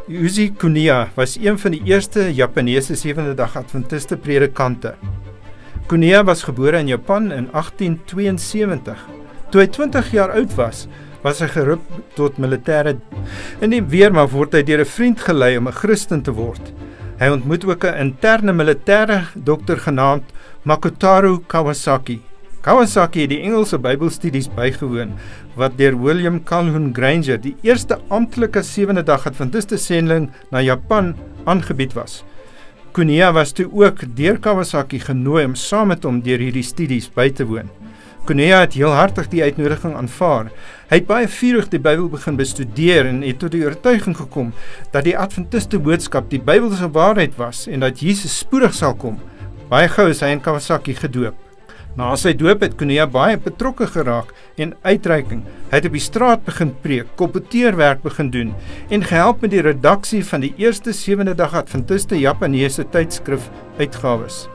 Uzi Kuniya was een van die eerste Japaneese Sewende-dag Adventiste predikante. Kuniya was gebore in Japan in 1872. Toe hy 20 jaar oud was hy geroep tot militêre. In die weermag word hy deur 'n vriend gelei om 'n Christen te word. Hy ontmoet ook 'n interne militêre dokter genaamd Makotaro Kawasaki. Kawasaki het die Engelse Bybelstudies bygewoon, wat deur William Calhoun Granger, die eerste amptelike Sewende-dag Adventiste sendeling na Japan, aangebied was. Kuniya was toe ook deur Kawasaki genooi om saam met hom deur hierdie studies by te woon. Kuniya het heel hartig die uitnodiging aanvaar. Hy het baie vurig die Bybel begin bestudeer en het tot die oortuiging gekom dat die Adventiste boodskap die Bybelse waarheid was en dat Jesus spoedig sal kom. Baie gou is hy in Kawasaki gedoop. Na sy doop het Kuniya baie betrokke geraak en uitreiking. Hy het op die straat begin preek, kolporteerwerk begin doen en gehelp met die redaksie van die eerste Sewende-dag Adventiste Japaneese tydskrif uitgawes.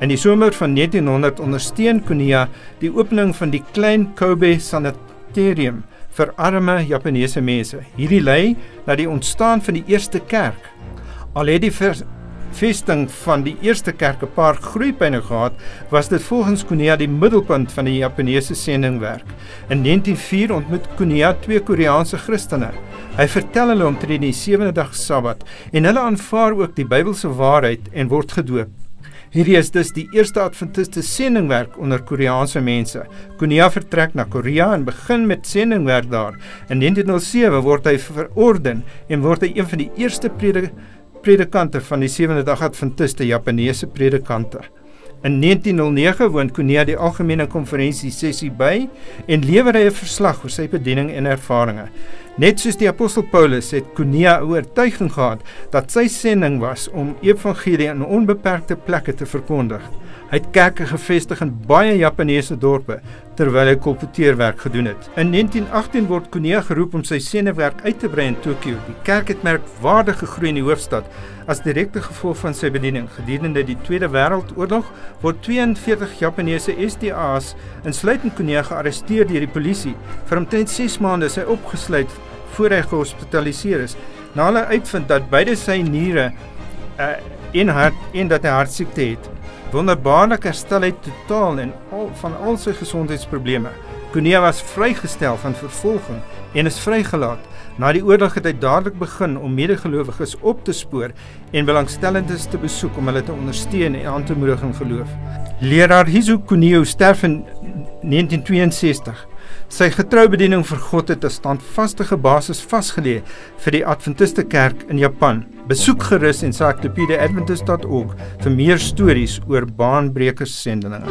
In die somer van 1900 ondersteun Kuniya die opening van die klein Kobe Sanatorium vir arme Japaneese mense. Hierdie lei na die ontstaan van die eerste kerk. Al het die vesting van die eerste kerk 'n paar groeipyne gehad, was dit volgens Kuniya die middelpunt van die Japaneese sendingwerk. In 1904 ontmoet Kuniya 2 Koreaanse Christene. Hy vertel hulle omtrent die Sewende-dag Sabbat en hulle aanvaar ook die Bybelse waarheid en word gedoop. Hierdie is dus die eerste Adventiste sendingwerk onder Koreaanse mense. Kuniya vertrek na Korea en begin met sendingwerk daar. In 1907 word hy verorden en word hy een van die eerste predikante van die Sewende-dag Adventiste Japaneese predikante. In 1909 woon Kuniya die algemene konferensie sessie by en lewer hy 'n verslag oor sy bediening en ervarings. Net soos die apostel Paulus het Kuniya 'n oortuiging gehad dat sy sending was om evangelie in onbeperkte plekke te verkondig. Hy het kerke gevestig in baie Japaneese dorpe terwyl hy kolporteerwerk gedoen het. In 1918 word Kuniya geroep om sy sendingwerk uit te brei in Tokio. Die kerk het merkwaardig gegroei in die hoofstad as direkte gevolg van sy bediening. Gedurende die Tweede Wêreldoorlog word 42 Japaneese SDA's insluitend Kuniya gearresteer deur die polisie. Vir omtrent 6 maande is hy opgesluit voor hy gehospitaliseer is. Na hulle uitvind dat beide sy niere en dat hy hartsiekte het. Wonderbaarlik herstel hy totaal van al sy gesondheidsprobleme. Kuniya was vrygestel van vervolging en is vrygelaat. Na die oorlog het hy dadelik begin om medegelowiges op te spoor en belangstellendes te besoek om hulle te ondersteun en aan te moedig in geloof. Leraar Hizo Kuniya sterf in 1962. Sy getrou bediening vir God het 'n standvastige basis vasgelê vir die Adventiste kerk in Japan. Besoek gerus encyclopediaadventist.org vir meer stories oor baanbrekers sendinge.